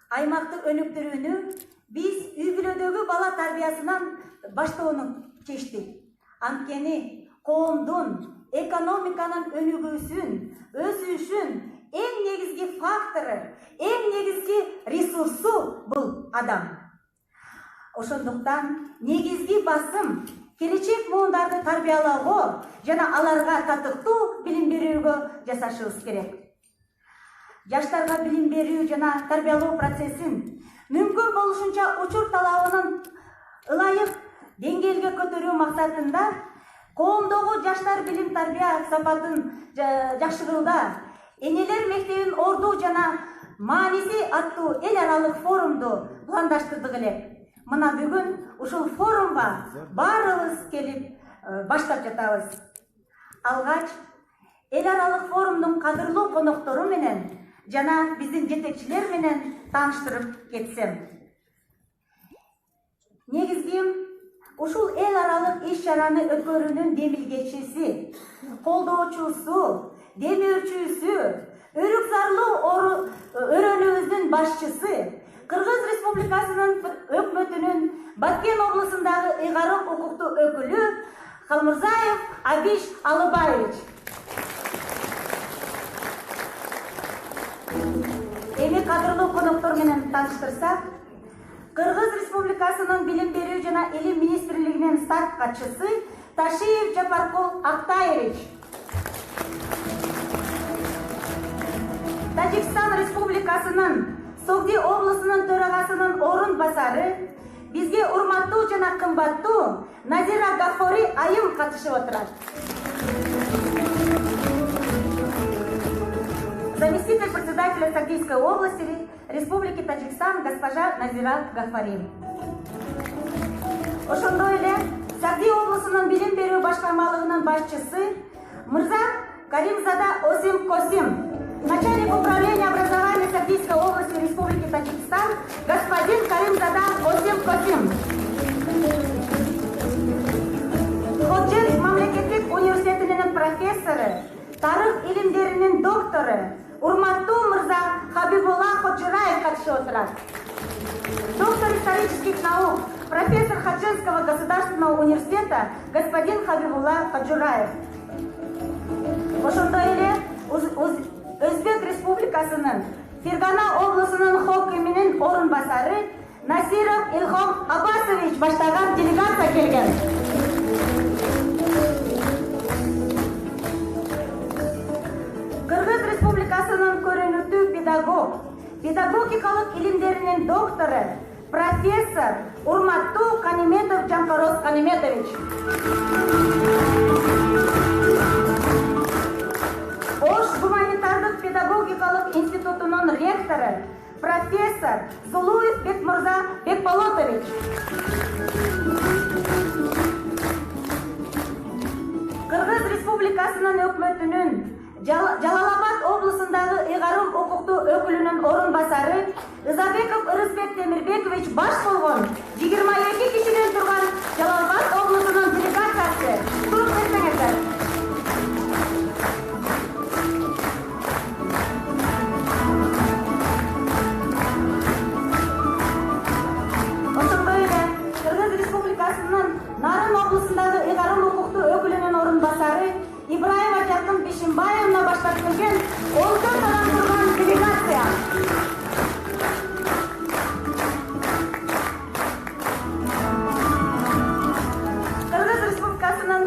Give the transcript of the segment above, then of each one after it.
аймактык өнүктүрүүнү биз үй бүлөдөгү бала тарбиясынан баштоону чечтик. Анткени коомдун экономиканын өнүгүүсүн, өсүшүн эң негизги фактору, эң негизги ресурсу бул адам. Ошондуктан негизги басым келечек муундарды тарбиялоого жана аларга татыктуу билим берүүгө жасашыбыз керек. Жаштарга билим берүү жана тарбиялоо процессин мүмкүн болушунча учур талабынын ылайык деңгээлге көтөрүү максатында коомдогу жаштар билим тарбия сапатын жакшырууда энелер мектебин ордуу жана мааниси аттуу эл аралык форумду пландаштырдык элек. Мына бүгүн ушул форумга баарыбыз келип баштап жатабыз. Алгач эл аралык форумдун кадырлуу коноктору менен жана биздин жетекчилер менен тааныштырып кетсем. Негизги ушул эл аралык иш-чараны өткөрүүнүн демилгечиси, колдоочусу, демөөрчүсү, өрүк зарлуу өрөөнүбүздүн башчысы, Кыргыз Республикасынын өкмөтүнүн Баткен облусундагы ыйгарым укуктуу өкүлү Халмурзаев Абиш Алыбаевич. Эми кадырлуу коноктор менен тааныштырсак, Кыргыз Республикасынын билим берүү жана илим министрлигинин старт катчысы Ташиев Жапаркул Актаевич. Тажикстан Республикасынын Согди облусунун төрагасынын орун басары, бизге урматтуу жана кымбаттуу Назира Гафори айым катышып отурат. Заместитель председателя Сагдийской области Республики Таджикистан госпожа Назира Гафори. Ошондой эле Сагдий облусунун билим берүү башкармалыгынын башчысы Мырза Каримзада Осим Косим, начальник управления образования Сагдийской области Республики Таджикистан господин Каримзада Осим Косим. Ходжет мамлекеттик университетинин профессору, тарых илимдеринин доктору урматтуу Мырза Хабибулла Ходжираев катышып отурат. Доктор исторических наук, профессор Хаджинского государственного университета господин Хабибулла Ходжираев. Ошондой эле Өзбек Республикасынын Фергана облусунун хокиминин орун басары Насиров Илхом Аббасович баштаган делегация келген. Кыргыз Республикасынын көрүнүктүү педагог, педагогикалык илимдеринин доктору, профессор урматтуу Каниметов Жампарос Каниметович. Ош гуманитардык педагогикалык институтунун ректору, профессор Зулуев Бекмурза Бекболотович. Кыргыз Республикасынын өкмөтүнүн Жалалабад облусундагы ыйгарым укуктуу өкүлүнүн орун басары Ызабеков Ырысбек Темирбекович баш болгон 22 кишиден турган Жалалабад облусунун делегациясы. Туруп кетсеңиздер. Ошондой эле Кыргыз Республикасынын Нарын облусундагы ыйгарым укуктуу өкүлүнүн орун басары Ибраева Жакын Бишимбаевна баштап келген 14 адам турган делегация. Кыргыз Республикасынын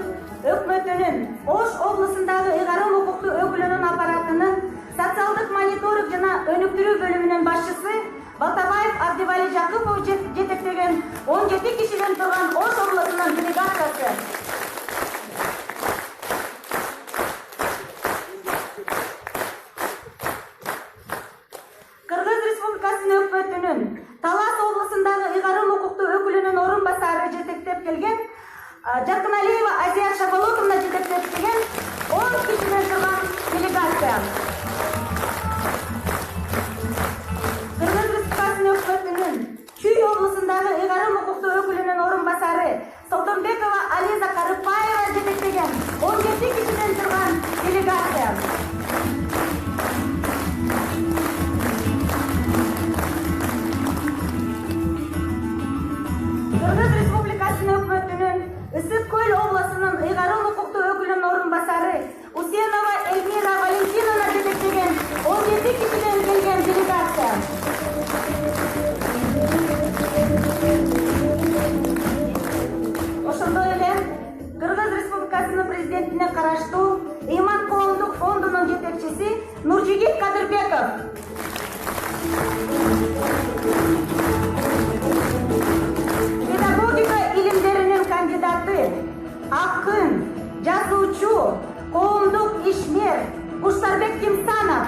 өкмөтүнүн Ош облусундагы ыйгарым укуктуу өкүлүнүн аппаратынын социалдык мониторинг жана өнүктүрүү бөлүмүнүн башчысы Балтабаев Абдивали Жакыпов жетектеген 17 кишиден турган Ош облусунун делегациясы. Кыргыз Республикасынын өкмөтүнүн Талас облусундагы ыйгарым укуктуу өкүлүнүн орун басары жетектеп келген Жаркыналиева Азия Шабалотовна жетектеп келген 10 кишиден турган делегация. Кыргыз Республикасынын өкмөтүнүн Чүй облусундагы ыйгарым укуктуу өкүлүнүн орун басары Солтонбекова Ализа Карыпаева жетектеген 17 кишиден турган делегация. Pedagogika ilimlerinin kandidatı, akın, жазуучу, коомдук ишмер Куштарбек Кимсанов.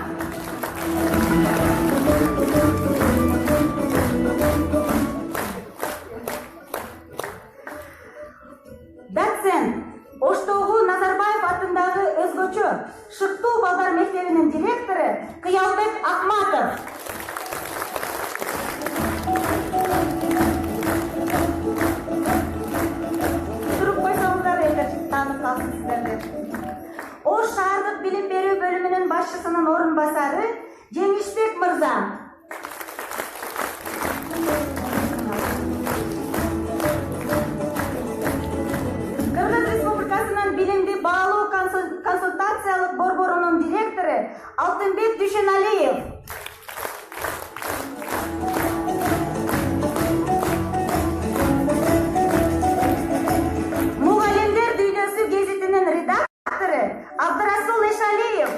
Доцент, Оштогу Назарбаев атындагы өзгөчө Шыктуу балдар мектебинин директору Кыялбек Акматов. Туруп койсоңуздар эле таанып калсын сиздерди. Ош шаардык билим берүү бөлүмүнүн башчысынын орун басары Жеңишбек мырза. Кыргыз Республикасынын билимди баалоо консультациялык борборунун директору Алтынбек Дүйшеналиев. Мугалимдер дүйнөсү гезитинин редактору Абдырасул Эшалиев.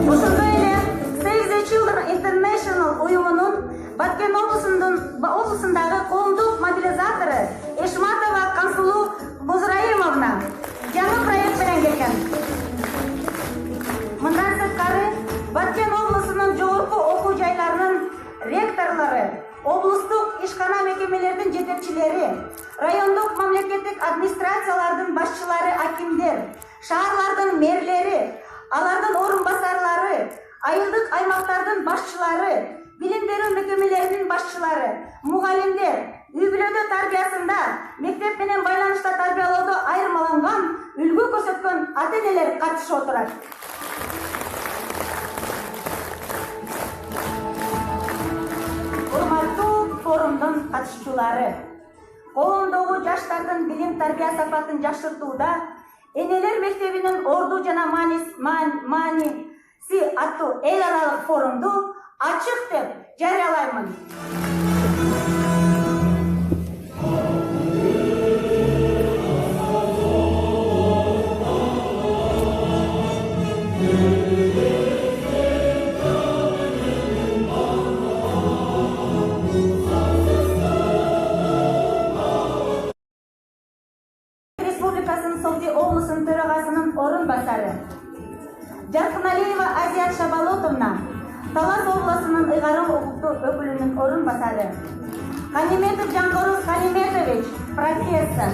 Ошондой эле Save the Children International уюмунун Баткен облусундагы коомдук мобилизатору Эшматова Кансулу Бузраимовна жаңы проект менен келген. Мындан сырткары Баткен облусунун жогорку окуу жайларынын ректорлору, облустук ишкана мекемелердин жетекчилери, райондук мамлекеттик администрациялардын башчылары, акимдер, шаарлардын мэрлери, алардын орун басарлары, айылдык аймактардын башчылары, билим берүү мекемелеринин башчылары, мугалимдер, үй-бүлөдө тарбиясында, мектеп менен байланышта тарбиялоодо айырмаланган, үлгү көрсөткөн ата-энелер катышып отурат. Урматтуу форумдун катышуучулары, коомдогу жаштардын билим тарбия сапатын жакшыртууда Энелер мектебинин орду жана мааниси аттуу эл аралык форумду ачык деп жарыялаймын. Республикасынын Согди облусунун төрагасынын орун басары Жаркыналиева Азия Шабалотовна, Талас облусунун ыйгарым укуктуу өкүлүнүн орун басары Каниметов Жангорус Каниметович, профессор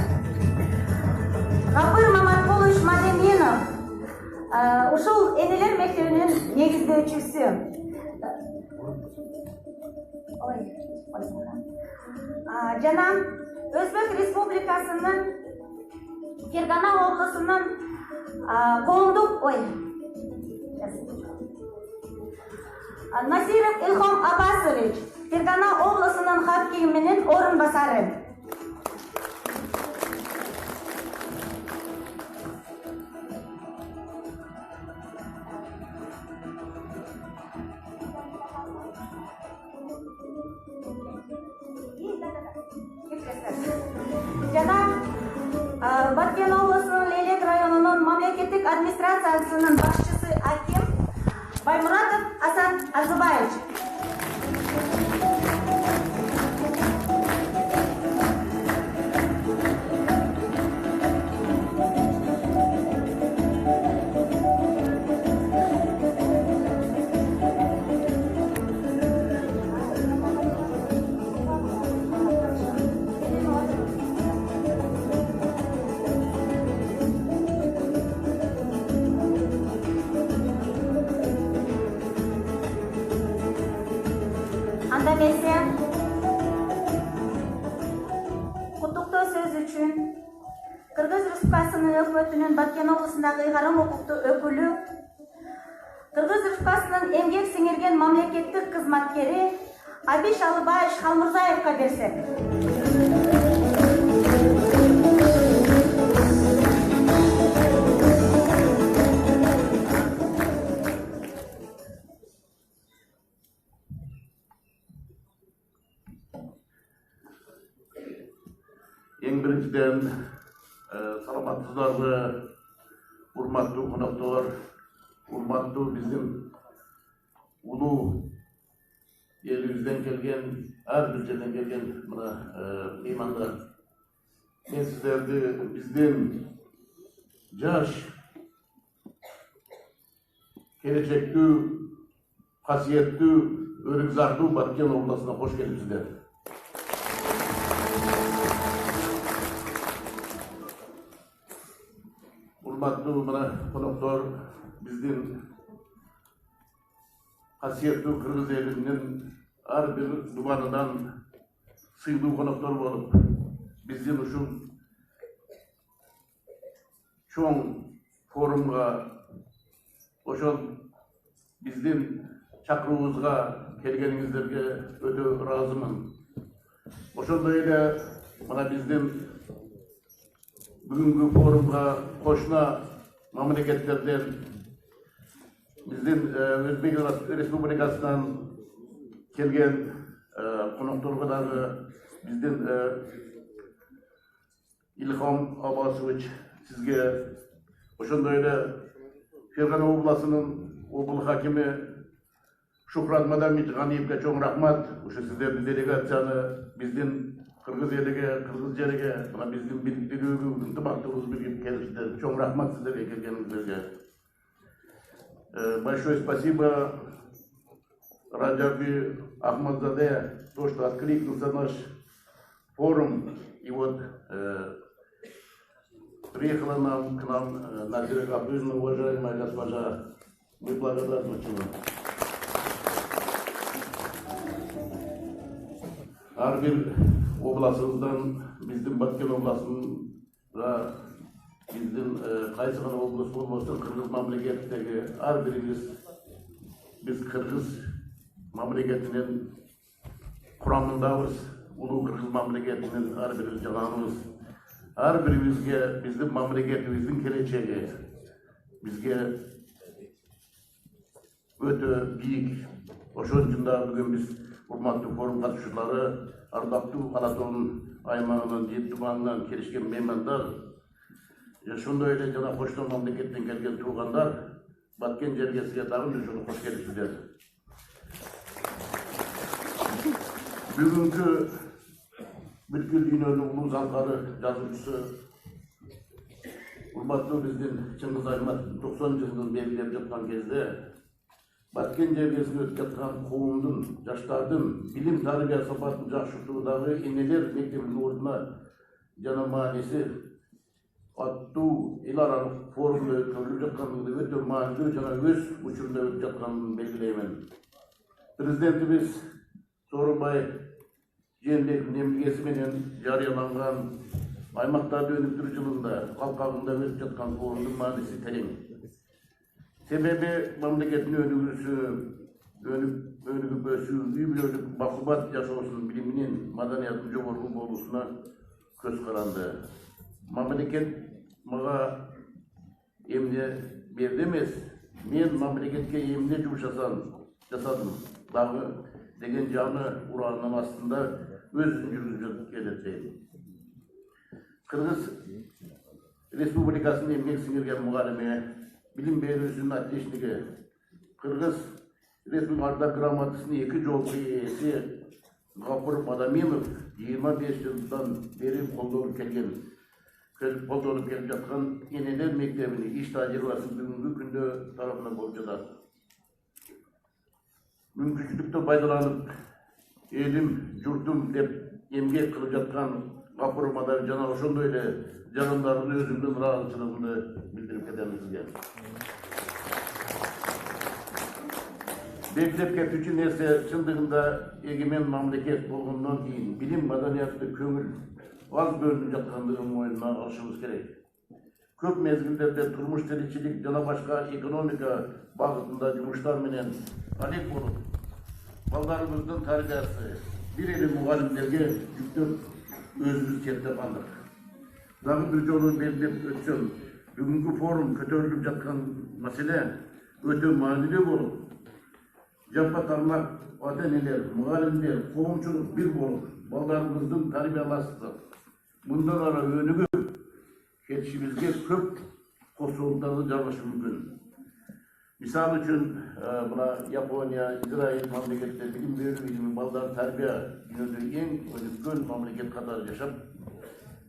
Гапыр Маматқулович Мадеминов, ушул Энелер мектебинин негиздөөчүсү. Жана Өзбек Республикасынын Фергана облусунун коомдук Насиров Илхом Абасович, Фергана облусунун хакиминин орун басары. Жана Баткен облусунун Лейлек районунун мамлекеттик администрациясынын башчысы аким Баймуратов Асан Азыбаевич. Анда келсе, куттуктоо сөз үчүн Кыргыз Республикасынын өкмөтүнүн Баткен облусундагы ыйгарым укуктуу өкүлү, Кыргыз Республикасынын эмгек сиңирген мамлекеттик кызматкери Абиш Алыбаевич Халмурзаевка берсек. Ең біріншіден саламатсыздарбы, урматтуу коноктор. urmatlı bizim ulu elimizden gelgen, her bir yerden gelgen meymanlar. Ben sizlerdi bizden yaş, gelecekli, hasiyetli, örgüzarlı Batken Oblası'na hoş geldinizler. Urmatlı konuklar bizden hasiyetli Kırgız elinin her bir dumanından sıydığı konuklar olup bizden uşun çoğun forumga oşol bizden çakırıbızga kelgeningizlerge öte razımın. Oşonda ele mana bizden bugünkü forumga koşna mamleketlerden bizden Özbek Respublikasından kelgen konuklarga dagı bizden İlham Abbasovich sizge oşonda ele Fergana Oblası'nın obul hakimi Şukrat Madamidganiyev'e çok rahmat. Uşu sizlerdi delegasyonu bizden Kırgız eliге, Kırgız jeriге, bizden birlikteliğimiz, ынтымақтылығымыз birgip келишти. Çok rahmat sizlerге келгениңиздерге. Большое спасибо Раджаби Ахмадзаде, то, что откликнулся наш форум. И вот приехала к нам Назира Габдуллина, уважаемая госпожа. Мы благодарны очень вам. Her bir oblasımızdan, bizden Batken Oblası'nda, bizden Kayseri Oblası olmasın, Kırgız memleketteki her birimiz, biz Kırgız memleketinin kuramındayız. Ulu Kırgız memleketinin her birimiz cananımız. Her birimizge bizden memleketimizin geleceği, bizge öte büyük. Oşun için de bugün biz Urmatlı forum katışçıları, ardaklı Anadolu'nun aymağından, Cedduman'dan kelişken meymanlar, şunda öyle cana hoşlan memleketten gelgen tuğanlar, Batken jergesiga dağın şunu hoş geliştiler. Bugünkü Birgül İnönü Ulu Zankarı yazıcısı, Urmatlı bizden Çıngiz Aytmatov 90 yılının belgilep жатқан кезде Batken jergesine ötüp жатқан коомдун, жаштардын билим тарбия сапатын жакшыртуудагы энелер мектебинин ордуна жана маанisi аттуу эл аралык форумда өткөрүлүп жаткандыгы өтө маанилүү жана өз учурунда өтүп жатканын белгилеймин. Президентибиз Сооронбай Жээнбековдун эмгеси менен жарыяланган аймактарды өнүктүрүү жылында калкагында өтүп жаткан форумдун мааниси терең. Sebebi memleketin önügüp ösүү, үй-бүлөлүк бакубат жашоосунун билиминин, маданиятынын жогорку болуусуна көз каранды. Мамлекет мага эмне берди эмес, мен мамлекетке эмне жумуш жасадым дагы деген жаны ураанын астында өзүн жүргүзүп келет. Кыргыз Республикасынын эмгек сиңирген мугалими, bilim berүүсүнүн отличниги, Кыргыз Республикасында грамотасынын 2 жолку ээси Гапур Мадаминов 25 жылдан бери колдонуп келип жаткан энелер мектебинин иш тажрыйбасы бүгүнкү күндө тарабынан болуп жатат. Мүмкүнчүлүктү пайдаланып, элим, журтум деп эмгек кылып жаткан Гапур Мадаминов жана ошондой эле жанымдардын өзүмдүн ыраазычылыгымды билдирип кетем сизге. Белгилеп кетүүчү нерсе чындыгында эгемен мамлекет болгондон кийин билим маданиятты көңүл аз бөлүнүп жаткандыгын мойнуна алышыбыз керек. Көп мезгилдерде турмуш тиричилик жана башка экономика багытында жумуштар менен алек болуп, балдарыбыздын тарбиясы бир эле мугалимдерге жүктөп өзүбүз чектеп алдык. Дагы бир жолу белгилеп өтсөм, бүгүнкү форум көтөрүлүп жаткан маселе өтө маанилүү болуп, жапа тармак ата-энелер, мугалимдер, коомчулук бир болуп, балдарыбыздын тарбиялашты. Мындан ары өнүгүп кетишибизге көп кошулуктарды жалгышы мүмкүн. Misal üçün buna Japonya, İsrail mamleketleri bilim veriyor, ilmi ballar terbiye günüdür en ölükön mamleket kadar yaşap,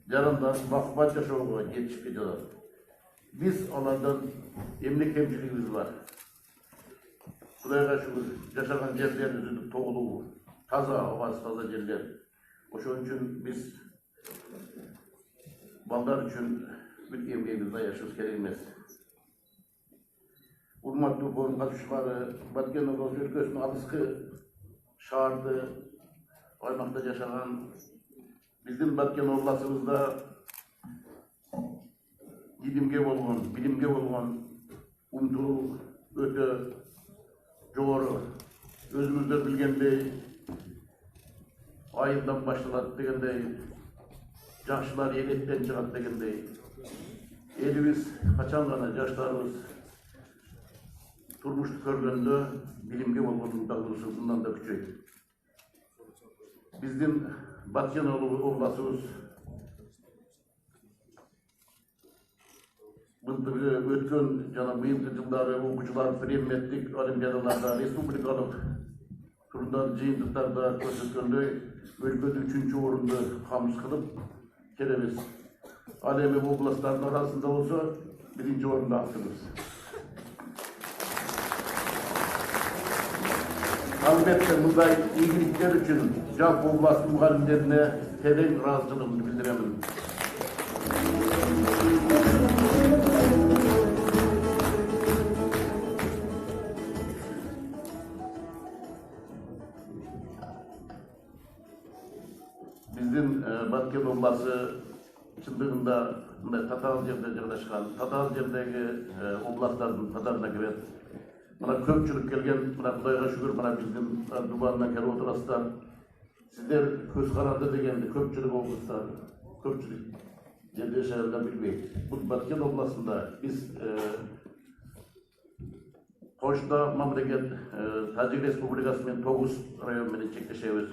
yarından vakfat yaşауға yetişip gidiyorlar. Biz onlardan emlik hemşirimiz var. Kudayga şükür, yaşanan yerlerimizin toğuluğu, taza, havası taza yerler. Oşun için biz ballar için bir emliğimizde yaşıyoruz gerekmez. Urmatlı forum katışmaları, Batken Oğuz ülkesinin alıskı şahardı, aymakta yaşanan bizim Batken Oğuz'umuzda bilimge olgan, umtuluk öte joğru, özümüzde bilgendey, ayından başladı degendey, yaşlılar yeletten çıkardı degendey, elimiz kaçan gana yaşlarımız turmuştu körgöndü, bilimge olganın dağılışı bundan da küçük. Bizim Batken Oğuz'umuz ötken jana bıyınkı жылдары okucular bilinmettik olimpiadalarda, respublikалық turdan жыйынтыктарда көрсөткөндөй өлкөдө 3-чү орунду камсыз кылып келебиз. Ал эми областтардын арасында болсо 1-чи орунду алганбыз. Albatta мындай ийгиликтер үчүн жалпы областтын мугалимдерине терең ыраазычылыгымды билдиремин. Bizim Batken Oblası çındığında Tatal yerde yerleşken, Tatal yerdeki oblastların kadarına girer. Bana köpçülük gelgen, bana Kudayga şükür, bana bizim Duban'dan kere oturasılar. Sizler köz karardı degendi, köpçülük olmuşlar, köpçülük yerde yaşayanlar bilmeyin. Bu Batken Oblası'nda biz Koç'ta mamleket Tacik Respublikası men 9 rayon meni çekleşeyiz.